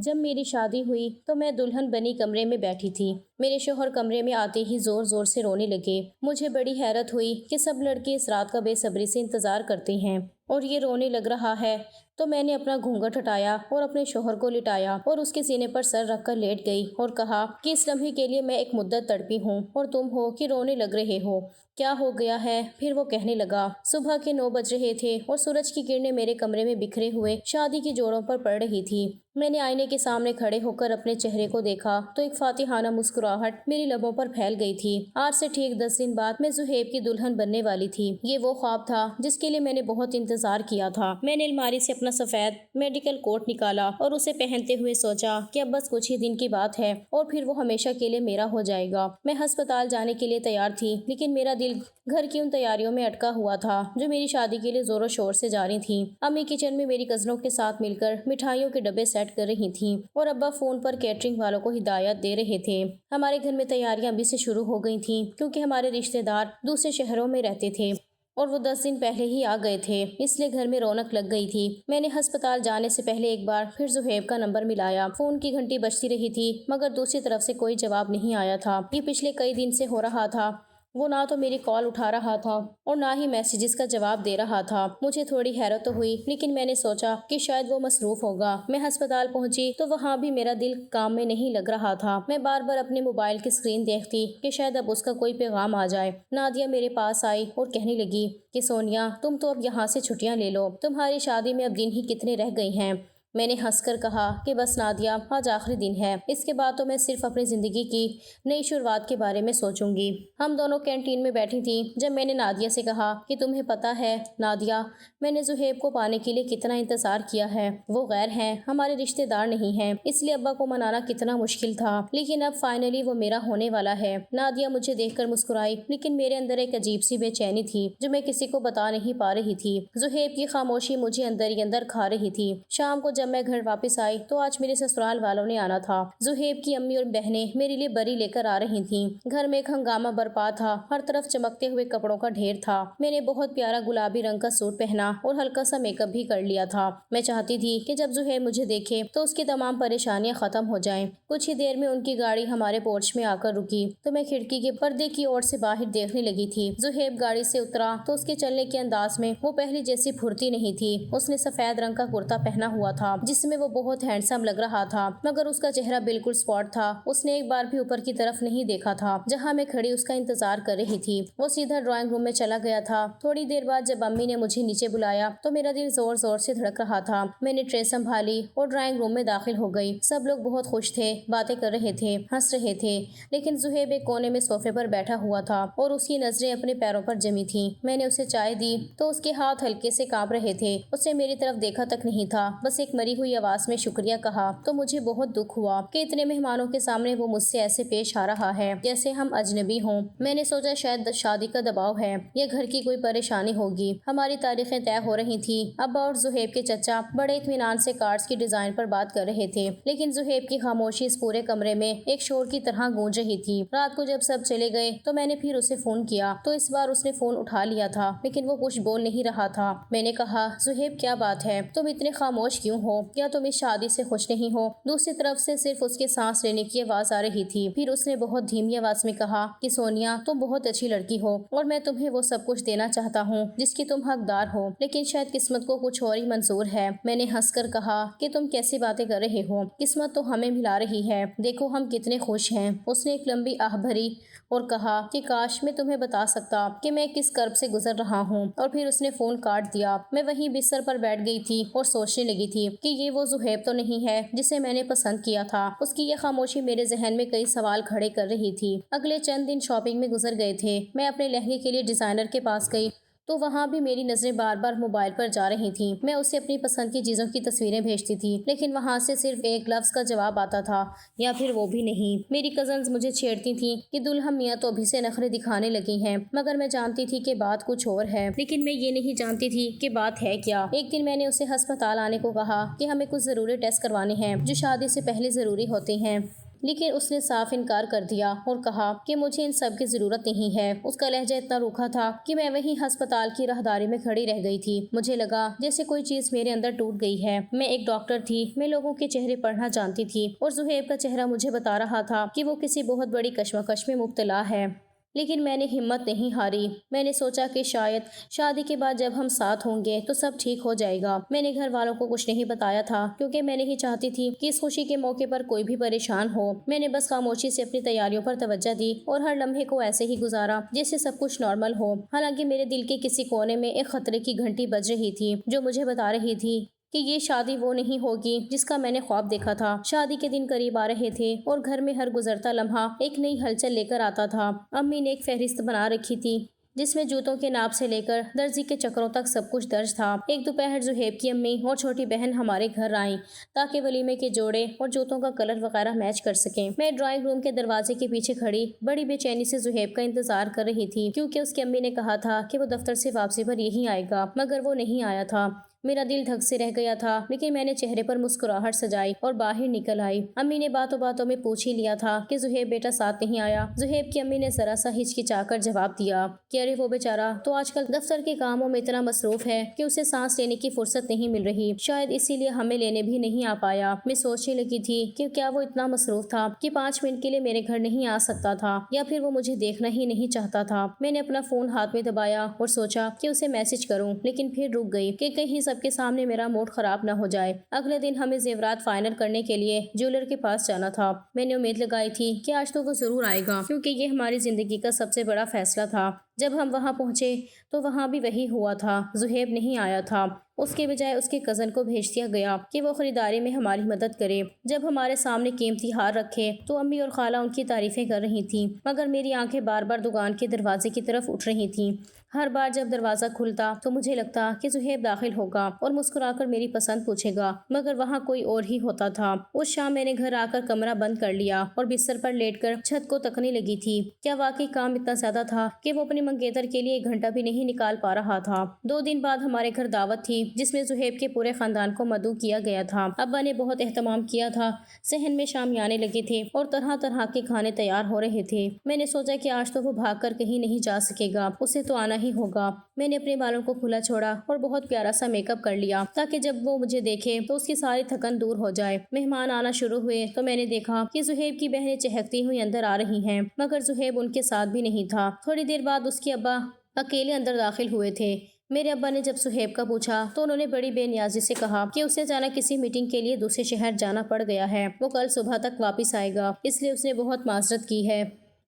جب میری شادی ہوئی تو میں دلہن بنی کمرے میں بیٹھی تھی۔ میرے شوہر کمرے میں آتے ہی زور زور سے رونے لگے۔ مجھے بڑی حیرت ہوئی کہ سب لڑکے اس رات کا بے صبری سے انتظار کرتے ہیں اور یہ رونے لگ رہا ہے، تو میں نے اپنا گھونگھٹ ہٹایا اور اپنے شوہر کو لٹایا اور اس کے سینے پر سر رکھ کر لیٹ گئی اور کہا کہ اس لمحے کے لیے میں ایک مدت تڑپی ہوں اور تم ہو کہ رونے لگ رہے ہو، کیا ہو گیا ہے؟ پھر وہ کہنے لگا، صبح کے 9 بج رہے تھے اور سورج کی کرنیں میرے کمرے میں بکھرے ہوئے شادی کے جوڑوں پر پڑ رہی تھی۔ میں نے آئینے کے سامنے کھڑے ہو کر اپنے چہرے کو دیکھا تو ایک فاتحانہ مسکراہٹ میری لبوں پر پھیل گئی تھی۔ آج سے ٹھیک 10 دن بعد میں زہیب کی دلہن بننے والی تھی۔ یہ وہ خواب تھا جس کے لیے میں نے بہت انتظار کیا تھا۔ میں نے الماری سے اپنا سفید میڈیکل کوٹ نکالا اور اسے پہنتے ہوئے سوچا کہ اب بس کچھ ہی دن کی بات ہے اور پھر وہ ہمیشہ کے لیے میرا ہو جائے گا۔ میں ہسپتال جانے کے لیے تیار تھی، لیکن میرا دل گھر کی ان تیاریوں میں اٹکا ہوا تھا جو میری شادی کے لیے زور و شور سے جاری تھیں۔ امی کچن میں میری کزنوں کے ساتھ مل کر مٹھائیوں کے ڈبے سیٹ کر رہی تھیں اور ابا فون پر کیٹرنگ والوں کو ہدایات دے رہے تھے۔ ہمارے گھر میں تیاریاں ابھی سے شروع ہو گئی تھیں کیونکہ ہمارے رشتے دار دوسرے شہروں میں رہتے تھے اور وہ 10 دن پہلے ہی آ گئے تھے، اس لیے گھر میں رونق لگ گئی تھی۔ میں نے ہسپتال جانے سے پہلے ایک بار پھر زہیب کا نمبر ملایا۔ فون کی گھنٹی بجتی رہی تھی مگر دوسری طرف سے کوئی جواب نہیں آیا تھا۔ یہ پچھلے کئی دن سے ہو رہا تھا۔ وہ نہ تو میری کال اٹھا رہا تھا اور نہ ہی میسیجز کا جواب دے رہا تھا۔ مجھے تھوڑی حیرت تو ہوئی، لیکن میں نے سوچا کہ شاید وہ مصروف ہوگا۔ میں ہسپتال پہنچی تو وہاں بھی میرا دل کام میں نہیں لگ رہا تھا۔ میں بار بار اپنے موبائل کی اسکرین دیکھتی کہ شاید اب اس کا کوئی پیغام آ جائے۔ نادیہ میرے پاس آئی اور کہنے لگی کہ سونیا، تم تو اب یہاں سے چھٹیاں لے لو، تمہاری شادی میں اب دن ہی کتنے رہ گئے ہیں۔ میں نے ہنس کر کہا کہ بس نادیہ، آج آخری دن ہے، اس کے بعد تو میں صرف اپنی زندگی کی نئی شروعات کے بارے میں سوچوں گی۔ ہم دونوں کینٹین میں بیٹھی تھیں جب میں نے نادیہ سے کہا کہ تمہیں پتہ ہے نادیہ، میں نے زہیب کو پانے کے لیے کتنا انتظار کیا ہے۔ وہ غیر ہیں، ہمارے رشتے دار نہیں ہیں، اس لیے ابا کو منانا کتنا مشکل تھا، لیکن اب فائنلی وہ میرا ہونے والا ہے۔ نادیہ مجھے دیکھ کر مسکرائی، لیکن میرے اندر ایک عجیب سی بے چینی تھی جو میں کسی کو بتا نہیں پا رہی تھی۔ زہیب کی خاموشی مجھے اندر ہی اندر کھا رہی تھی۔ شام کو جب میں گھر واپس آئی تو آج میرے سسرال والوں نے آنا تھا۔ زہیب کی امی اور بہنیں میرے لیے بری لے کر آ رہی تھیں۔ گھر میں ایک ہنگامہ برپا تھا، ہر طرف چمکتے ہوئے کپڑوں کا ڈھیر تھا۔ میں نے بہت پیارا گلابی رنگ کا سوٹ پہنا اور ہلکا سا میک اپ بھی کر لیا تھا۔ میں چاہتی تھی کہ جب زہیب مجھے دیکھے تو اس کی تمام پریشانیاں ختم ہو جائیں۔ کچھ ہی دیر میں ان کی گاڑی ہمارے پورچ میں آ کر رکی تو میں کھڑکی کے پردے کی اور سے باہر دیکھنے لگی تھی۔ زہیب گاڑی سے اترا تو اس کے چلنے کے انداز میں وہ پہلی جیسی پھرتی نہیں تھی۔ اس نے سفید رنگ کا کرتا پہنا ہوا تھا جس میں وہ بہت ہینڈسم لگ رہا تھا، مگر اس کا چہرہ بالکل اسپاٹ تھا۔ اس نے ایک بار بھی اوپر کی طرف نہیں دیکھا تھا جہاں میں کھڑی اس کا انتظار کر رہی تھی۔ وہ سیدھا ڈرائنگ روم میں چلا گیا تھا۔ تھوڑی دیر بعد جب امی نے مجھے نیچے بلایا تو میرا دل زور زور سے دھڑک رہا تھا۔ میں نے ٹرے سنبھالی اور ڈرائنگ روم میں داخل ہو گئی۔ سب لوگ بہت خوش تھے، باتیں کر رہے تھے، ہنس رہے تھے، لیکن زہیب ایک کونے میں صوفے پر بیٹھا ہوا تھا اور اس کی نظریں اپنے پیروں پر جمی تھیں۔ میں نے اسے چائے دی تو اس کے ہاتھ ہلکے سے کانپ رہے تھے۔ اس نے میری طرف دیکھا تک نہیں تھا، بس ایک مری ہوئی آواز میں شکریہ کہا تو مجھے بہت دکھ ہوا کہ اتنے مہمانوں کے سامنے وہ مجھ سے ایسے پیش آ رہا ہے جیسے ہم اجنبی ہوں۔ میں نے سوچا شاید شادی کا دباؤ ہے یا گھر کی کوئی پریشانی ہوگی۔ ہماری تاریخیں طے ہو رہی تھیں۔ ابا اور زہیب کے چچا بڑے اطمینان سے کارڈز کی ڈیزائن پر بات کر رہے تھے، لیکن زہیب کی خاموشی اس پورے کمرے میں ایک شور کی طرح گونج رہی تھی۔ رات کو جب سب چلے گئے تو میں نے پھر اسے فون کیا تو اس بار اس نے فون اٹھا لیا تھا، لیکن وہ کچھ بول نہیں رہا تھا۔ میں نے کہا، زہیب کیا بات ہے؟ تم اتنے خاموش کیوں ہو؟ کیا تم اس شادی سے خوش نہیں ہو؟ دوسری طرف سے صرف اس کے سانس لینے کی آواز آ رہی تھی۔ پھر اس نے بہت دھیمی آواز میں کہا کہ سونیا، تم بہت اچھی لڑکی ہو اور میں تمہیں وہ سب کچھ دینا چاہتا ہوں جس کی تم حقدار ہو، لیکن شاید قسمت کو کچھ اور ہی منظور ہے۔ میں نے ہنس کر کہا کہ تم کیسی باتیں کر رہے ہو؟ قسمت تو ہمیں ملا رہی ہے، دیکھو ہم کتنے خوش ہیں۔ اس نے ایک لمبی آہ بھری اور کہا کہ کاش میں تمہیں بتا سکتا کہ میں کس کرب سے گزر رہا ہوں، اور پھر اس نے فون کاٹ دیا۔ میں وہیں بستر پر بیٹھ گئی تھی اور سوچنے لگی تھی کہ یہ وہ زہیب تو نہیں ہے جسے میں نے پسند کیا تھا۔ اس کی یہ خاموشی میرے ذہن میں کئی سوال کھڑے کر رہی تھی۔ اگلے چند دن شاپنگ میں گزر گئے تھے۔ میں اپنے لہنگے کے لیے ڈیزائنر کے پاس گئی تو وہاں بھی میری نظریں بار بار موبائل پر جا رہی تھیں۔ میں اسے اپنی پسند کی چیزوں کی تصویریں بھیجتی تھی، لیکن وہاں سے صرف ایک لفظ کا جواب آتا تھا یا پھر وہ بھی نہیں۔ میری کزنز مجھے چھیڑتی تھیں کہ دلہن میاں تو ابھی سے نخرے دکھانے لگی ہیں، مگر میں جانتی تھی کہ بات کچھ اور ہے، لیکن میں یہ نہیں جانتی تھی کہ بات ہے کیا۔ ایک دن میں نے اسے ہسپتال آنے کو کہا کہ ہمیں کچھ ضروری ٹیسٹ کروانے ہیں جو شادی سے پہلے ضروری ہوتے ہیں۔ لیکن اس نے صاف انکار کر دیا اور کہا کہ مجھے ان سب کی ضرورت نہیں ہے۔ اس کا لہجہ اتنا روکھا تھا کہ میں وہیں ہسپتال کی راہداری میں کھڑی رہ گئی تھی۔ مجھے لگا جیسے کوئی چیز میرے اندر ٹوٹ گئی ہے۔ میں ایک ڈاکٹر تھی، میں لوگوں کے چہرے پڑھنا جانتی تھی اور زہیب کا چہرہ مجھے بتا رہا تھا کہ وہ کسی بہت بڑی کشمکش میں مبتلا ہے۔ لیکن میں نے ہمت نہیں ہاری۔ میں نے سوچا کہ شاید شادی کے بعد جب ہم ساتھ ہوں گے تو سب ٹھیک ہو جائے گا۔ میں نے گھر والوں کو کچھ نہیں بتایا تھا کیونکہ میں نہیں چاہتی تھی کہ اس خوشی کے موقع پر کوئی بھی پریشان ہو۔ میں نے بس خاموشی سے اپنی تیاریوں پر توجہ دی اور ہر لمحے کو ایسے ہی گزارا جیسے سب کچھ نارمل ہو، حالانکہ میرے دل کے کسی کونے میں ایک خطرے کی گھنٹی بج رہی تھی جو مجھے بتا رہی تھی کہ یہ شادی وہ نہیں ہوگی جس کا میں نے خواب دیکھا تھا۔ شادی کے دن قریب آ رہے تھے اور گھر میں ہر گزرتا لمحہ ایک نئی ہلچل لے کر آتا تھا۔ امی نے ایک فہرست بنا رکھی تھی جس میں جوتوں کے ناپ سے لے کر درزی کے چکروں تک سب کچھ درج تھا۔ ایک دوپہر زہیب کی امی اور چھوٹی بہن ہمارے گھر آئیں تاکہ ولیمے کے جوڑے اور جوتوں کا کلر وغیرہ میچ کر سکیں۔ میں ڈرائنگ روم کے دروازے کے پیچھے کھڑی بڑی بے چینی سے زہیب کا انتظار کر رہی تھی کیونکہ اس کی امی نے کہا تھا کہ وہ دفتر سے واپسی پر یہیں آئے گا، مگر وہ نہیں آیا تھا۔ میرا دل دھک سے رہ گیا تھا، لیکن میں نے چہرے پر مسکراہٹ سجائی اور باہر نکل آئی۔ امی نے باتوں باتوں میں پوچھ ہی لیا تھا کہ زہیب بیٹا ساتھ نہیں آیا۔ زہیب کی امی نے ذرا سا ہچکچا کر جواب دیا کہ ارے وہ بیچارہ تو آج کل دفتر کے کاموں میں اتنا مصروف ہے کہ اسے سانس لینے کی فرصت نہیں مل رہی، شاید اسی لیے ہمیں لینے بھی نہیں آ پایا۔ میں سوچنے لگی تھی کہ کیا وہ اتنا مصروف تھا کہ 5 منٹ کے لیے میرے گھر نہیں آ سکتا تھا، یا پھر وہ مجھے دیکھنا ہی نہیں چاہتا تھا۔ میں نے اپنا فون ہاتھ میں دبایا اور سوچا کہ اسے میسج کروں، لیکن پھر رک گئی کہ کہیں سب کے سامنے میرا موڈ خراب نہ ہو جائے۔ اگلے دن ہمیں زیورات فائنل کرنے کے لیے جیولر کے پاس جانا تھا۔ میں نے امید لگائی تھی کہ آج تو وہ ضرور آئے گا کیونکہ یہ ہماری زندگی کا سب سے بڑا فیصلہ تھا۔ جب ہم وہاں پہنچے تو وہاں بھی وہی ہوا تھا، زہیب نہیں آیا تھا۔ اس کے بجائے اس کے کزن کو بھیج دیا گیا کہ وہ خریداری میں ہماری مدد کرے۔ جب ہمارے سامنے قیمتی ہار رکھے تو امی اور خالہ ان کی تعریفیں کر رہی تھیں، مگر میری آنکھیں بار بار دکان کے دروازے کی طرف اٹھ رہی تھیں۔ ہر بار جب دروازہ کھلتا تو مجھے لگتا کہ زہیب داخل ہوگا اور مسکرا کر میری پسند پوچھے گا، مگر وہاں کوئی اور ہی ہوتا تھا۔ اس شام میں نے گھر آ کر کمرہ بند کر لیا اور بستر پر لیٹ کر چھت کو تکنے لگی تھی۔ کیا واقعی کام اتنا زیادہ تھا کہ وہ اپنی منگیتر کے لیے 1 گھنٹہ بھی نہیں نکال پا رہا تھا؟ 2 دن بعد ہمارے گھر دعوت تھی جس میں زہیب کے پورے خاندان کو مدعو کیا گیا تھا۔ ابا نے بہت اہتمام کیا تھا، صحن میں شامیانے لگے تھے اور طرح طرح کے کھانے تیار ہو رہے تھے۔ میں نے سوچا کہ آج تو وہ بھاگ کر کہیں نہیں جا سکے گا، اسے تو آنا ہی ہوگا۔ میں نے اپنے بالوں کو کھلا چھوڑا اور بہت پیارا سا میک اپ کر لیا تاکہ جب وہ مجھے دیکھے تو اس کی ساری تھکن دور ہو جائے۔ مہمان آنا شروع ہوئے تو میں نے دیکھا کہ زہیب کی بہنیں چہکتی ہوئی اندر آ رہی ہیں، مگر زہیب ان کے ساتھ بھی نہیں تھا۔ تھوڑی دیر بعد اس کے ابا اکیلے اندر داخل ہوئے تھے۔ میرے ابا نے جب زہیب کا پوچھا تو انہوں نے بڑی بے نیازی سے کہا کہ اسے اچانک کسی میٹنگ کے لیے دوسرے شہر جانا پڑ گیا ہے، وہ کل صبح تک واپس آئے گا، اس لیے اس نے بہت معذرت کی ہے۔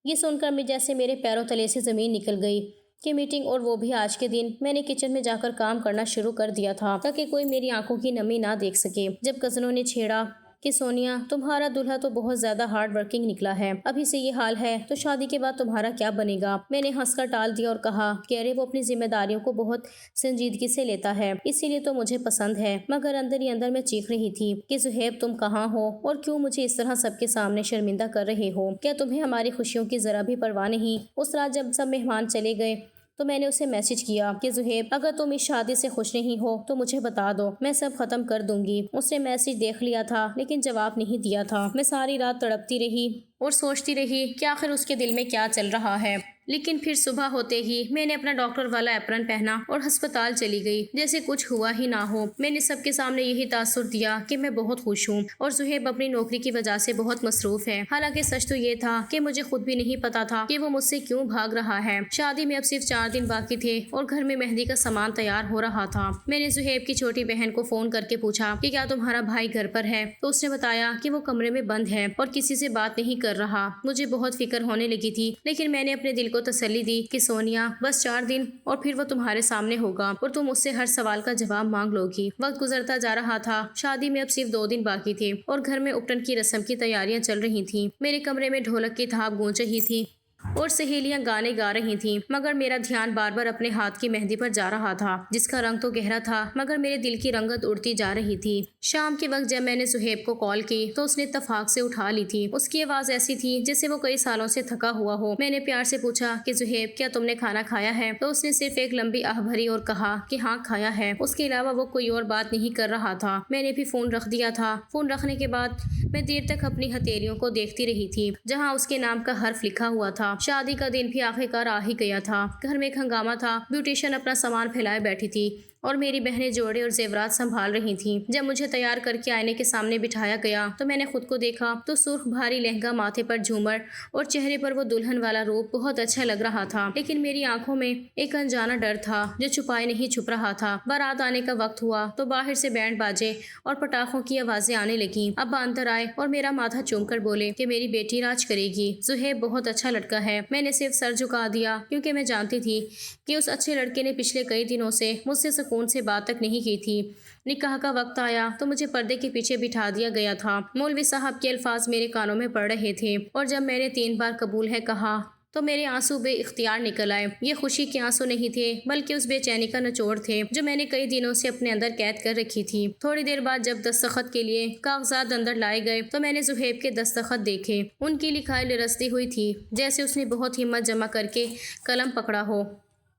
یہ سن کر میں جیسے میرے پیروں تلے سے زمین نکل گئی کہ میٹنگ اور وہ بھی آج کے دن۔ میں نے کچن میں جا کر کام کرنا شروع کر دیا تھا تاکہ کوئی میری آنکھوں کی نمی نہ دیکھ سکے۔ جب کزنوں نے چھیڑا کہ سونیا تمہارا دلہا تو بہت زیادہ ہارڈ ورکنگ نکلا ہے، ابھی سے یہ حال ہے تو شادی کے بعد تمہارا کیا بنے گا؟ میں نے ہنس کر ٹال دیا اور کہا کہ ارے وہ اپنی ذمہ داریوں کو بہت سنجیدگی سے لیتا ہے، اسی لیے تو مجھے پسند ہے۔ مگر اندر ہی اندر میں چیخ رہی تھی کہ زہیب تم کہاں ہو اور کیوں مجھے اس طرح سب کے سامنے شرمندہ کر رہے ہو؟ کیا تمہیں ہماری خوشیوں کی ذرا بھی پرواہ نہیں؟ اس رات جب سب مہمان چلے گئے تو میں نے اسے میسج کیا کہ زہیب اگر تم اس شادی سے خوش نہیں ہو تو مجھے بتا دو، میں سب ختم کر دوں گی۔ اس نے میسج دیکھ لیا تھا لیکن جواب نہیں دیا تھا۔ میں ساری رات تڑپتی رہی اور سوچتی رہی کہ آخر اس کے دل میں کیا چل رہا ہے۔ لیکن پھر صبح ہوتے ہی میں نے اپنا ڈاکٹر والا ایپرن پہنا اور ہسپتال چلی گئی جیسے کچھ ہوا ہی نہ ہو۔ میں نے سب کے سامنے یہی تاثر دیا کہ میں بہت خوش ہوں اور زہیب اپنی نوکری کی وجہ سے بہت مصروف ہے۔ حالانکہ سچ تو یہ تھا کہ مجھے خود بھی نہیں پتا تھا کہ وہ مجھ سے کیوں بھاگ رہا ہے۔ شادی میں اب صرف 4 دن باقی تھے اور گھر میں مہندی کا سامان تیار ہو رہا تھا۔ میں نے زہیب کی چھوٹی بہن کو فون کر کے پوچھا کہ کیا تمہارا بھائی گھر پر ہے، تو اس نے بتایا کہ وہ کمرے میں بند ہے اور کسی سے بات نہیں کر رہا۔ مجھے بہت فکر ہونے لگی تھی، لیکن میں نے اپنے دل کو تسلی دی کہ سونیا بس 4 دن اور پھر وہ تمہارے سامنے ہوگا اور تم اس سے ہر سوال کا جواب مانگ لو گی۔ وقت گزرتا جا رہا تھا، شادی میں اب صرف 2 دن باقی تھے اور گھر میں اپٹن کی رسم کی تیاریاں چل رہی تھیں۔ میرے کمرے میں ڈھولک کی تھاپ گونج رہی تھی اور سہیلیاں گانے گا رہی تھیں، مگر میرا دھیان بار بار اپنے ہاتھ کی مہندی پر جا رہا تھا، جس کا رنگ تو گہرا تھا مگر میرے دل کی رنگت اڑتی جا رہی تھی۔ شام کے وقت جب میں نے سہیب کو کال کی تو اس نے اتفاق سے اٹھا لی تھی۔ اس کی آواز ایسی تھی جیسے وہ کئی سالوں سے تھکا ہوا ہو۔ میں نے پیار سے پوچھا کہ سہیب، کیا تم نے کھانا کھایا ہے؟ تو اس نے صرف ایک لمبی آہ بھری اور کہا کہ ہاں کھایا ہے۔ اس کے علاوہ وہ کوئی اور بات نہیں کر رہا تھا۔ میں نے بھی فون رکھ دیا تھا۔ فون رکھنے کے بعد میں دیر تک اپنی ہتھیلیوں کو دیکھتی رہی تھی جہاں اس کے نام کا حرف لکھا ہوا تھا۔ شادی کا دن بھی آخر کار آ ہی گیا تھا۔ گھر میں ایک ہنگامہ تھا۔ بیوٹیشین اپنا سامان پھیلائے بیٹھی تھی اور میری بہنیں جوڑے اور زیورات سنبھال رہی تھیں۔ جب مجھے تیار کر کے آئینے کے سامنے بٹھایا گیا تو میں نے خود کو دیکھا تو سرخ بھاری لہنگا، ماتھے پر جھومر اور چہرے پر وہ دلہن والا روپ بہت اچھا لگ رہا تھا، لیکن میری آنکھوں میں ایک انجانا ڈر تھا جو چھپائے نہیں چھپ رہا تھا۔ بارات آنے کا وقت ہوا تو باہر سے بینڈ باجے اور پٹاخوں کی آوازیں آنے لگیں۔ ابا اندر آئے اور میرا ماتھا چوم کر بولے کہ میری بیٹی راج کرے گی، سہیب بہت اچھا لڑکا ہے۔ میں نے صرف سر جھکا دیا کیونکہ میں جانتی تھی کہ اس اچھے لڑکے نے پچھلے کئی دنوں سے مجھ سے سکون سے بات تک نہیں کی تھی۔ نکاح کا وقت آیا تو مجھے پردے کے پیچھے بٹھا دیا گیا تھا۔ مولوی صاحب کے الفاظ میرے کانوں میں پڑ رہے تھے اور جب میں نے 3 بار قبول ہے کہا تو میرے آنسو بے اختیار نکل آئے۔ یہ خوشی کے آنسو نہیں تھے بلکہ اس بے چینی کا نچوڑ تھے جو میں نے کئی دنوں سے اپنے اندر قید کر رکھی تھی۔ تھوڑی دیر بعد جب دستخط کے لیے کاغذات اندر لائے گئے تو میں نے سہیب کے دستخط دیکھے۔ ان کی لکھائی لرزتی ہوئی تھی جیسے اس نے بہت ہمت جمع کر کے قلم پکڑا ہو۔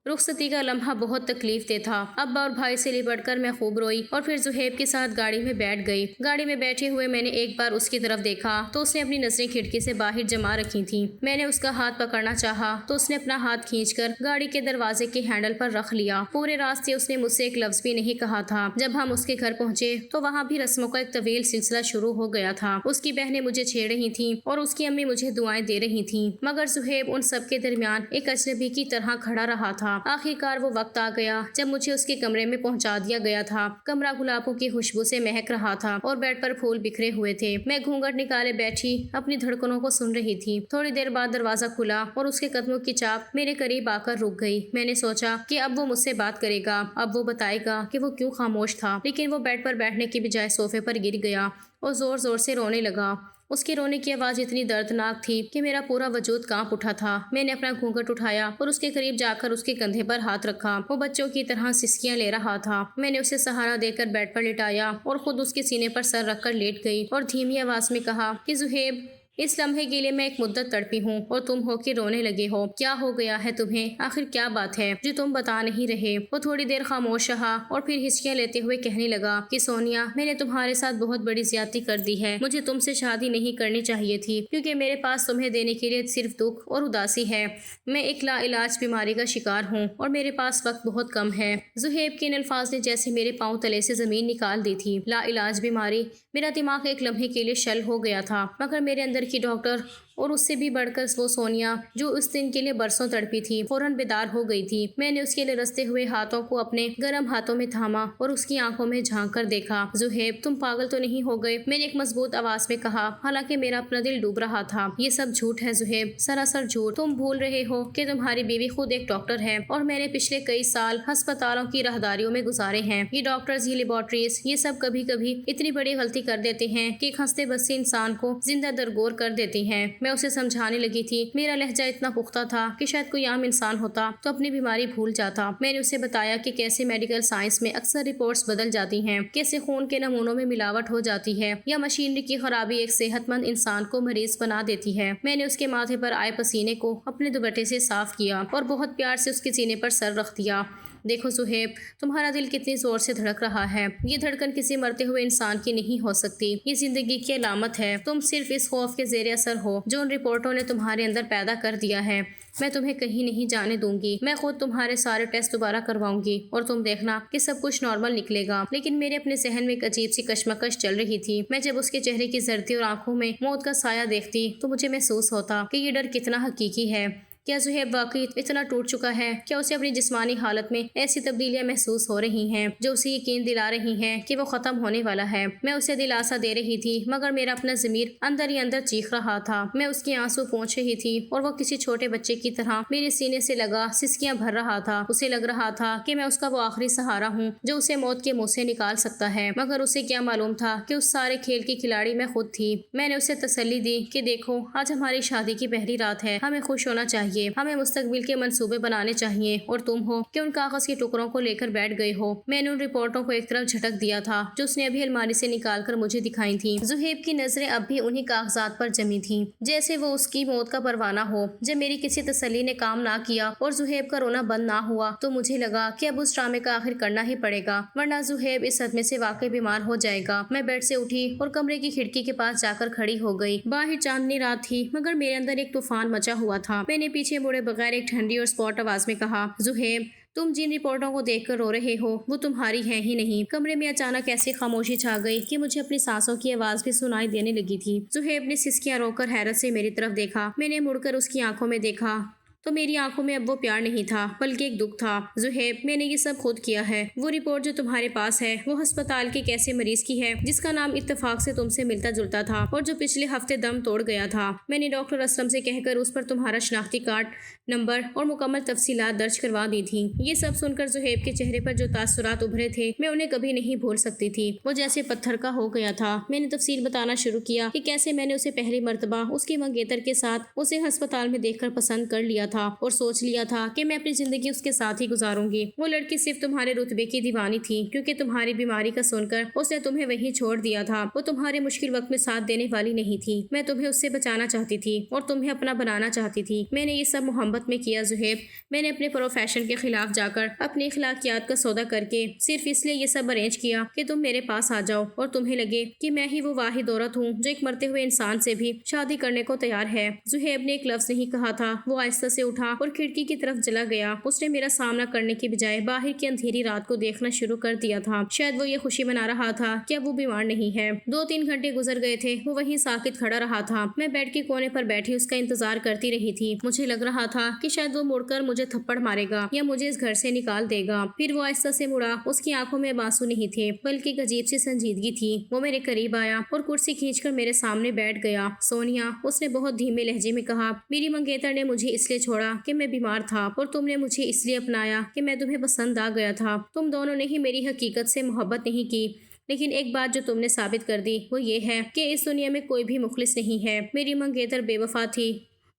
رخصتی کا لمحہ بہت تکلیف دہ تھا۔ ابا اور بھائی سے لپٹ کر میں خوب روئی اور پھر سہیب کے ساتھ گاڑی میں بیٹھ گئی۔ گاڑی میں بیٹھے ہوئے میں نے ایک بار اس کی طرف دیکھا تو اس نے اپنی نظریں کھڑکی سے باہر جما رکھی تھیں۔ میں نے اس کا ہاتھ پکڑنا چاہا تو اس نے اپنا ہاتھ کھینچ کر گاڑی کے دروازے کے ہینڈل پر رکھ لیا۔ پورے راستے اس نے مجھ سے ایک لفظ بھی نہیں کہا تھا۔ جب ہم اس کے گھر پہنچے تو وہاں بھی رسموں کا ایک طویل سلسلہ شروع ہو گیا تھا۔ اس کی بہنیں مجھے چھیڑ رہی تھیں اور اس کی امی مجھے دعائیں دے رہی تھیں، مگر سہیب ان سب کے درمیان ایک اجنبی کی طرح کھڑا رہا تھا۔ آخرکار وہ وقت آ گیا جب مجھے اس کے کمرے میں پہنچا دیا گیا تھا۔ کمرہ گلابوں کی خوشبو سے مہک رہا تھا اور بیڈ پر پھول بکھرے ہوئے تھے۔ میں گھونگھٹ نکالے بیٹھی اپنی دھڑکنوں کو سن رہی تھی۔ تھوڑی دیر بعد دروازہ کھلا اور اس کے قدموں کی چاپ میرے قریب آ کر رک گئی۔ میں نے سوچا کہ اب وہ مجھ سے بات کرے گا، اب وہ بتائے گا کہ وہ کیوں خاموش تھا، لیکن وہ بیڈ پر بیٹھنے کی بجائے صوفے پر گر گیا اور زور زور سے رونے لگا۔ اس کے رونے کی آواز اتنی دردناک تھی کہ میرا پورا وجود کانپ اٹھا تھا۔ میں نے اپنا گھونگھٹ اٹھایا اور اس کے قریب جا کر اس کے کندھے پر ہاتھ رکھا۔ وہ بچوں کی طرح سسکیاں لے رہا تھا۔ میں نے اسے سہارا دے کر بیڈ پر لٹایا اور خود اس کے سینے پر سر رکھ کر لیٹ گئی اور دھیمی آواز میں کہا کہ سہیب، اس لمحے کے لیے میں ایک مدت تڑپی ہوں اور تم ہو کے رونے لگے ہو۔ کیا ہو گیا ہے تمہیں؟ آخر کیا بات ہے جو تم بتا نہیں رہے؟ وہ تھوڑی دیر خاموش رہا اور پھر ہچکیاں لیتے ہوئے کہنے لگا کہ سونیا، میں نے تمہارے ساتھ بہت بڑی زیادتی کر دی ہے۔ مجھے تم سے شادی نہیں کرنی چاہیے تھی کیونکہ میرے پاس تمہیں دینے کے لیے صرف دکھ اور اداسی ہے۔ میں ایک لا علاج بیماری کا شکار ہوں اور میرے پاس وقت بہت کم ہے۔ سہیب کے ان الفاظ نے جیسے میرے پاؤں تلے سے زمین نکال دی تھی۔ لا علاج بیماری، میرا دماغ ایک لمحے کے لیے شل ہو گیا تھا، مگر میرے اندر کی ڈاکٹر اور اس سے بھی بڑھ کر وہ سونیا جو اس دن کے لیے برسوں تڑپی تھی فوراً بیدار ہو گئی تھی۔ میں نے اس کے لرزتے ہوئے ہاتھوں کو اپنے گرم ہاتھوں میں تھاما اور اس کی آنکھوں میں جھانک کر دیکھا۔ سہیب، تم پاگل تو نہیں ہو گئے؟ میں نے ایک مضبوط آواز میں کہا، حالانکہ میرا اپنا دل ڈوب رہا تھا۔ یہ سب جھوٹ ہے سہیب، سراسر جھوٹ۔ تم بھول رہے ہو کہ تمہاری بیوی خود ایک ڈاکٹر ہے اور میں نے پچھلے کئی سال ہسپتالوں کی راہداریوں میں گزارے ہیں۔ یہ ڈاکٹرز، یہ لیبارٹریز، یہ سب کبھی کبھی اتنی بڑی غلطی کر دیتے ہیں کہ ایک ہنستے بستے انسان کو زندہ درگور کر دیتی ہیں۔ میں اسے سمجھانے لگی تھی۔ میرا لہجہ اتنا پختہ تھا کہ شاید کوئی عام انسان ہوتا تو اپنی بیماری بھول جاتا۔ میں نے اسے بتایا کہ کیسے میڈیکل سائنس میں اکثر رپورٹس بدل جاتی ہیں، کیسے خون کے نمونوں میں ملاوٹ ہو جاتی ہے یا مشینری کی خرابی ایک صحت مند انسان کو مریض بنا دیتی ہے۔ میں نے اس کے ماتھے پر آئے پسینے کو اپنے دوپٹے سے صاف کیا اور بہت پیار سے اس کے سینے پر سر رکھ دیا۔ دیکھو سہیب، تمہارا دل کتنی زور سے دھڑک رہا ہے۔ یہ دھڑکن کسی مرتے ہوئے انسان کی نہیں ہو سکتی۔ یہ زندگی کی علامت ہے۔ تم صرف اس خوف کے زیر اثر ہو جو ان رپورٹوں نے تمہارے اندر پیدا کر دیا ہے۔ میں تمہیں کہیں نہیں جانے دوں گی۔ میں خود تمہارے سارے ٹیسٹ دوبارہ کرواؤں گی اور تم دیکھنا کہ سب کچھ نارمل نکلے گا۔ لیکن میرے اپنے ذہن میں ایک عجیب سی کشمکش چل رہی تھی۔ میں جب اس کے چہرے کی زردی اور آنکھوں میں موت کا سایہ دیکھتی تو مجھے محسوس ہوتا کہ یہ ڈر کتنا حقیقی ہے۔ کیا زہیب واقعی اتنا ٹوٹ چکا ہے؟ کیا اسے اپنی جسمانی حالت میں ایسی تبدیلیاں محسوس ہو رہی ہیں جو اسے یقین دلا رہی ہیں کہ وہ ختم ہونے والا ہے؟ میں اسے دلاسا دے رہی تھی مگر میرا اپنا ضمیر اندر ہی اندر چیخ رہا تھا۔ میں اس کے آنسو پوچھ رہی تھی اور وہ کسی چھوٹے بچے کی طرح میرے سینے سے لگا سسکیاں بھر رہا تھا۔ اسے لگ رہا تھا کہ میں اس کا وہ آخری سہارا ہوں جو اسے موت کے منہ سے نکال سکتا ہے، مگر اسے کیا معلوم تھا کہ اس سارے کھیل کی کھلاڑی میں خود تھی۔ میں نے اسے تسلی دی کہ دیکھو، آج ہماری شادی کی پہلی رات ہے، ہمیں خوش ہونا چاہیے، ہمیں مستقبل کے منصوبے بنانے چاہیے، اور تم ہو کہ ان کاغذ کے ٹکڑوں کو لے کر بیٹھ گئے ہو۔ میں نے ان رپورٹوں کو ایک طرف جھٹک دیا تھا جو اس نے ابھی الماری سے نکال کر مجھے دکھائی تھی۔ زہیب کی نظریں اب بھی انہی کاغذات پر جمی تھیں جیسے وہ اس کی موت کا پروانہ ہو۔ جب میری کسی تسلی نے کام نہ کیا اور زہیب کا رونا بند نہ ہوا تو مجھے لگا کہ اب اس ڈرامے کا آخر کرنا ہی پڑے گا، ورنہ زہیب اس صدمے سے واقعی بیمار ہو جائے گا۔ میں بیڈ سے اٹھی اور کمرے کی کھڑکی کے پاس جا کر کھڑی ہو گئی۔ باہر چاندنی رات تھی مگر میرے اندر ایک طوفان مچا ہوا تھا۔ میں نے پیچھے مڑے بغیر ایک ٹھنڈی اور سپاٹ آواز میں کہا، زہیب، تم جن رپورٹوں کو دیکھ کر رو رہے ہو وہ تمہاری ہیں ہی نہیں۔ کمرے میں اچانک ایسی خاموشی چھا گئی کہ مجھے اپنی سانسوں کی آواز بھی سنائی دینے لگی تھی۔ زہیب نے سسکیاں روک کر حیرت سے میری طرف دیکھا۔ میں نے مڑ کر اس کی آنکھوں میں دیکھا تو میری آنکھوں میں اب وہ پیار نہیں تھا بلکہ ایک دکھ تھا۔ زہیب، میں نے یہ سب خود کیا ہے۔ وہ رپورٹ جو تمہارے پاس ہے وہ ہسپتال کے ایک ایسے مریض کی ہے جس کا نام اتفاق سے تم سے ملتا جلتا تھا اور جو پچھلے ہفتے دم توڑ گیا تھا۔ میں نے ڈاکٹر اسلم سے کہہ کر اس پر تمہارا شناختی کارڈ نمبر اور مکمل تفصیلات درج کروا دی تھی۔ یہ سب سن کر زہیب کے چہرے پر جو تاثرات ابھرے تھے میں انہیں کبھی نہیں بھول سکتی تھی۔ وہ جیسے پتھر کا ہو گیا تھا۔ میں نے تفصیل بتانا شروع کیا کہ کیسے میں نے اسے پہلی مرتبہ اس کی منگیتر کے ساتھ اسے ہسپتال میں دیکھ کر پسند کر لیا تھا اور سوچ لیا تھا کہ میں اپنی زندگی اس کے ساتھ ہی گزاروں گی۔ وہ لڑکی صرف تمہارے رتبے کی دیوانی تھی کیونکہ تمہاری بیماری کا سن کر اس نے تمہیں وہیں چھوڑ دیا تھا۔ وہ تمہارے مشکل وقت میں ساتھ دینے والی نہیں تھی۔ میں تمہیں اس سے بچانا چاہتی تھی اور تمہیں اپنا بنانا چاہتی تھی۔ میں نے یہ سب محبت میں کیا زہیب۔ میں نے اپنے پروفیشن کے خلاف جا کر اپنی اخلاقیات کا سودا کر کے صرف اس لیے یہ سب ارینج کیا کہ تم میرے پاس آ جاؤ اور تمہیں لگے کہ میں ہی وہ واحد عورت ہوں جو ایک مرتے ہوئے انسان سے بھی شادی کرنے کو تیار ہے۔ زہیب نے ایک لفظ نہیں کہا تھا۔ وہ آہستہ سے اٹھا اور کھڑکی کی طرف چلا گیا۔ اس نے میرا سامنا کرنے کی بجائے باہر کی اندھیری رات کو دیکھنا شروع کر دیا تھا۔ شاید وہ یہ خوشی منا رہا تھا کہ اب وہ بیمار نہیں ہے۔ 2-3 گھنٹے گزر گئے تھے۔ وہ وہیں ساکت کھڑا رہا تھا۔ میں بیڈ کے کونے پر بیٹھی اس کا انتظار کرتی رہی تھی۔ مجھے لگ رہا تھا کہ شاید وہ مڑ کر مجھے تھپڑ مارے گا یا مجھے اس گھر سے نکال دے گا۔ پھر وہ آہستہ سے مڑا۔ اس کی آنکھوں میں آنسو نہیں تھے بلکہ ایک عجیب سی سنجیدگی تھی۔ وہ میرے قریب آیا اور کرسی کھینچ کر میرے سامنے بیٹھ گیا۔ سونیا، اس نے بہت دھیمے لہجے میں کہا، میری منگیتر نے مجھے اس لیے چھوڑا کہ میں بیمار تھا اور تم نے مجھے اس لیے اپنایا کہ میں تمہیں پسند آ گیا تھا۔ تم دونوں نے ہی میری حقیقت سے محبت نہیں کی، لیکن ایک بات جو تم نے ثابت کر دی وہ یہ ہے کہ اس دنیا میں کوئی بھی مخلص نہیں ہے۔ میری منگیتر بے وفا تھی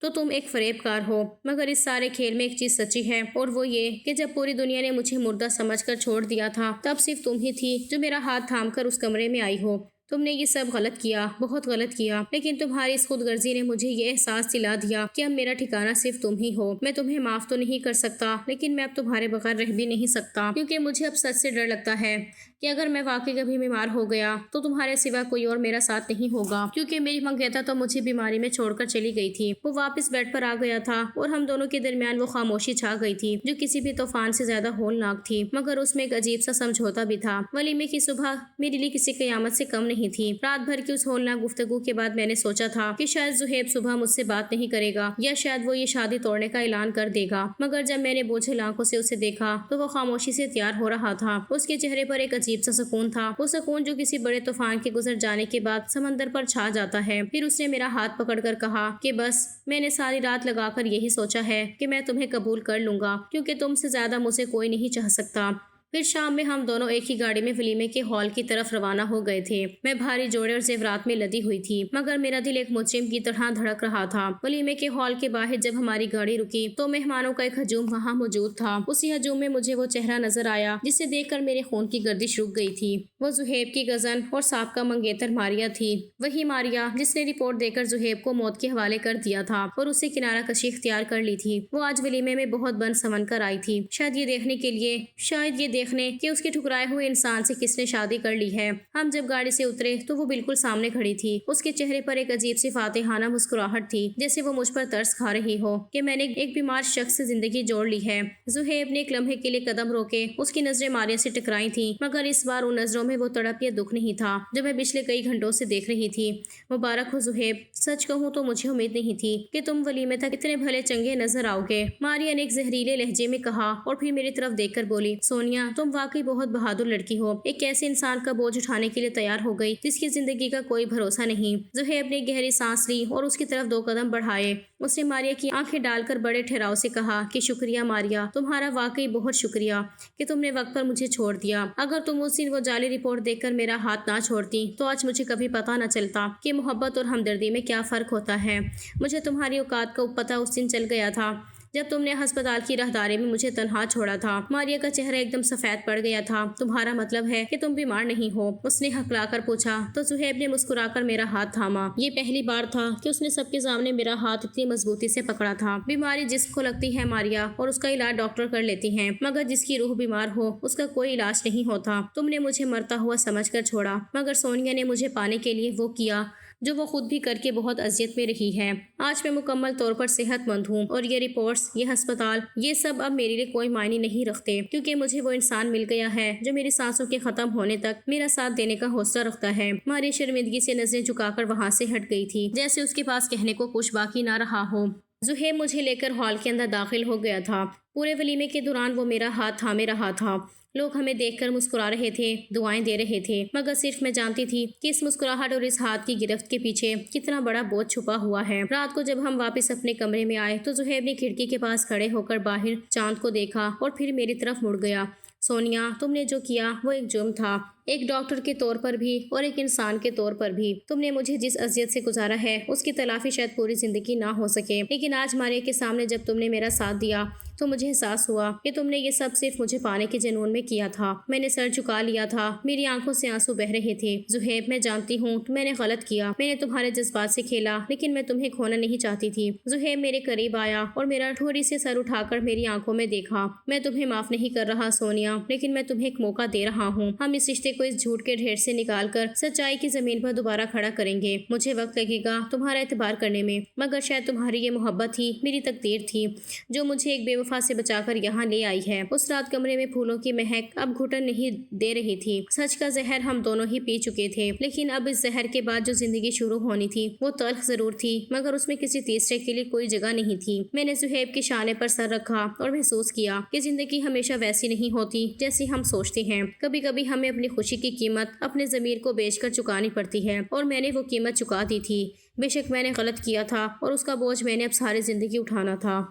تو تم ایک فریب کار ہو، مگر اس سارے کھیل میں ایک چیز سچی ہے اور وہ یہ کہ جب پوری دنیا نے مجھے مردہ سمجھ کر چھوڑ دیا تھا تب صرف تم ہی تھی جو میرا ہاتھ تھام کر اس کمرے میں آئی ہو۔ تم نے یہ سب غلط کیا، بہت غلط کیا، لیکن تمہاری اس خود غرضی نے مجھے یہ احساس دلا دیا کہ اب میرا ٹھکانہ صرف تم ہی ہو۔ میں تمہیں معاف تو نہیں کر سکتا لیکن میں اب تمہارے بغیر رہ بھی نہیں سکتا، کیونکہ مجھے اب سچ سے ڈر لگتا ہے کہ اگر میں واقعی کبھی بیمار ہو گیا تو تمہارے سوا کوئی اور میرا ساتھ نہیں ہوگا، کیونکہ میری منگیتر تو مجھے بیماری میں چھوڑ کر چلی گئی تھی۔ وہ واپس بیڈ پر آ گیا تھا اور ہم دونوں کے درمیان وہ خاموشی چھا گئی تھی جو کسی بھی طوفان سے زیادہ ہولناک تھی، مگر اس میں ایک عجیب سا سمجھوتا بھی تھا۔ ولیمے کی صبح میرے لیے کسی قیامت سے کم نہیں تھی۔ رات بھر کی اس ہولناک گفتگو کے بعد میں نے سوچا تھا کہ شاید زہیب صبح مجھ سے بات نہیں کرے گا یا شاید وہ یہ شادی توڑنے کا اعلان کر دے گا، مگر جب میں نے بوجھل آنکھوں سے اسے دیکھا تو وہ خاموشی سے تیار ہو رہا تھا۔ اس کے چہرے پر ایک عجیب سا سکون تھا، وہ سکون جو کسی بڑے طوفان کے گزر جانے کے بعد سمندر پر چھا جاتا ہے۔ پھر اس نے میرا ہاتھ پکڑ کر کہا کہ بس، میں نے ساری رات لگا کر یہی سوچا ہے کہ میں تمہیں قبول کر لوں گا کیونکہ تم سے زیادہ مجھے کوئی نہیں چاہ سکتا۔ پھر شام میں ہم دونوں ایک ہی گاڑی میں ولیمے کے ہال کی طرف روانہ ہو گئے تھے۔ میں بھاری جوڑے اور زیورات میں لدی ہوئی تھی مگر میرا دل ایک مجرم کی طرح دھڑک رہا تھا۔ ولیمے کے ہال کے باہر جب ہماری گاڑی رکی تو مہمانوں کا ایک ہجوم وہاں موجود تھا۔ اسی ہجوم میں مجھے وہ چہرہ نظر آیا جسے دیکھ کر میرے خون کی گردش رک گئی تھی۔ وہ زہیب کی کزن اور سابقہ منگیتر ماریا تھی، وہی ماریا جس نے رپورٹ دے کر زہیب کو موت کے حوالے کر دیا تھا اور اسے کنارہ کشی اختیار کر لی تھی۔ وہ آج ولیمے میں بہت بن سمن کر آئی تھی، شاید یہ دیکھنے کہ اس کے ٹھکرائے ہوئے انسان سے کس نے شادی کر لی ہے۔ ہم جب گاڑی سے اترے تو وہ بالکل سامنے کھڑی تھی۔ اس کے چہرے پر ایک عجیب سی فاتحانہ مسکراہٹ تھی، جیسے وہ مجھ پر ترس کھا رہی ہو کہ میں نے ایک بیمار شخص سے زندگی جوڑ لی ہے۔ زہیب نے ایک لمحے کے لیے قدم روکے۔ اس کی نظریں ماریا سے ٹکرائی تھیں، مگر اس بار ان نظروں میں وہ تڑپ یا دکھ نہیں تھا جو میں پچھلے کئی گھنٹوں سے دیکھ رہی تھی۔ مبارک ہو زہیب، سچ کہوں تو مجھے امید نہیں تھی کہ تم ولیمے تک اتنے بھلے چنگے نظر آؤ گے، ماریا نے ایک زہریلے لہجے میں کہا اور پھر میری طرف دیکھ کر بولی، سونیا تم واقعی بہت بہادر لڑکی ہو، ایک ایسے انسان کا بوجھ اٹھانے کے لیے تیار ہو گئی جس کی زندگی کا کوئی بھروسہ نہیں۔ زہیب نے گہری سانس لی اور اس کی طرف 2 قدم بڑھائے۔ اس نے ماریا کی آنکھیں ڈال کر بڑے ٹھہراؤ سے کہا کہ شکریہ ماریا، تمہارا واقعی بہت شکریہ کہ تم نے وقت پر مجھے چھوڑ دیا۔ اگر تم اس دن وہ جعلی رپورٹ دیکھ کر میرا ہاتھ نہ چھوڑتی تو آج مجھے کبھی پتہ نہ چلتا کہ محبت اور ہمدردی میں کیا فرق ہوتا ہے۔ مجھے تمہاری اوقات کا پتہ اس دن چل گیا تھا جب تم نے ہسپتال کی راہداری میں مجھے تنہا چھوڑا تھا۔ ماریا کا چہرہ ایک دم سفید پڑ گیا تھا۔ تمہارا مطلب ہے کہ تم بیمار نہیں ہو؟ اس نے ہکلا کر پوچھا تو زہیب نے مسکرا کر میرا ہاتھ تھاما۔ یہ پہلی بار تھا کہ اس نے سب کے سامنے میرا ہاتھ اتنی مضبوطی سے پکڑا تھا۔ بیماری جسم کو لگتی ہے ماریا، اور اس کا علاج ڈاکٹر کر لیتی ہیں، مگر جس کی روح بیمار ہو اس کا کوئی علاج نہیں ہوتا۔ تم نے مجھے مرتا ہوا سمجھ کر چھوڑا، مگر سونیا نے مجھے پانے کے لیے وہ کیا جو وہ خود بھی کر کے بہت اذیت میں رہی ہے۔ آج میں مکمل طور پر صحت مند ہوں، اور یہ رپورٹس، یہ ہسپتال، یہ سب اب میرے لیے کوئی معنی نہیں رکھتے، کیونکہ مجھے وہ انسان مل گیا ہے جو میری سانسوں کے ختم ہونے تک میرا ساتھ دینے کا حوصلہ رکھتا ہے۔ ماریا شرمندگی سے نظریں جھکا کر وہاں سے ہٹ گئی تھی، جیسے اس کے پاس کہنے کو کچھ باقی نہ رہا ہو۔ زہیب مجھے لے کر ہال کے اندر داخل ہو گیا تھا۔ پورے ولیمے کے دوران وہ میرا ہاتھ تھامے رہا تھا۔ لوگ ہمیں دیکھ کر مسکرا رہے تھے، دعائیں دے رہے تھے، مگر صرف میں جانتی تھی کہ اس مسکراہٹ اور اس ہاتھ کی گرفت کے پیچھے کتنا بڑا بوجھ چھپا ہوا ہے۔ رات کو جب ہم واپس اپنے کمرے میں آئے تو زہیب نے کھڑکی کے پاس کھڑے ہو کر باہر چاند کو دیکھا اور پھر میری طرف مڑ گیا۔ سونیا، تم نے جو کیا وہ ایک جرم تھا، ایک ڈاکٹر کے طور پر بھی اور ایک انسان کے طور پر بھی۔ تم نے مجھے جس اذیت سے گزارا ہے اس کی تلافی شاید پوری زندگی نہ ہو سکے، لیکن آج ماریا کے سامنے جب تم نے میرا ساتھ دیا تو مجھے احساس ہوا کہ تم نے یہ سب صرف مجھے پانے کے جنون میں کیا تھا۔ میں نے سر جھکا لیا تھا، میری آنکھوں سے آنسو بہہ رہے تھے۔ زہیب، میں جانتی ہوں میں نے غلط کیا، میں نے تمہارے جذبات سے کھیلا، لیکن میں تمہیں کھونا نہیں چاہتی تھی۔ زہیب میرے قریب آیا اور میرا تھوڑی سے سر اٹھا کر میری آنکھوں میں دیکھا۔ میں تمہیں معاف نہیں کر رہا سونیا، لیکن میں تمہیں ایک موقع دے رہا ہوں۔ ہم اس رشتے کو اس جھوٹ کے ڈھیر سے نکال کر سچائی کی زمین پر دوبارہ کھڑا کریں گے۔ مجھے وقت لگے گا تمہارا اعتبار کرنے میں، مگر شاید تمہاری یہ محبت ہی میری تقدیر تھی جو مجھے ایک بے وفا سے بچا کر یہاں لے آئی ہے۔ اس رات کمرے میں پھولوں کی مہک اب گھٹن نہیں دے رہی تھی۔ سچ کا زہر ہم دونوں ہی پی چکے تھے، لیکن اب اس زہر کے بعد جو زندگی شروع ہونی تھی وہ تلخ ضرور تھی، مگر اس میں کسی تیسرے کے لیے کوئی جگہ نہیں تھی۔ میں نے زہیب کے شانے پر سر رکھا اور محسوس کیا کہ زندگی ہمیشہ ویسی نہیں ہوتی جیسی ہم سوچتے ہیں۔ کبھی کبھی ہمیں اپنی خوشی کی قیمت اپنے ضمیر کو بیچ کر چکانی پڑتی ہے، اور میں نے وہ قیمت چکا دی تھی۔ بے شک میں نے غلط کیا تھا اور اس کا بوجھ میں نے اب ساری زندگی اٹھانا تھا۔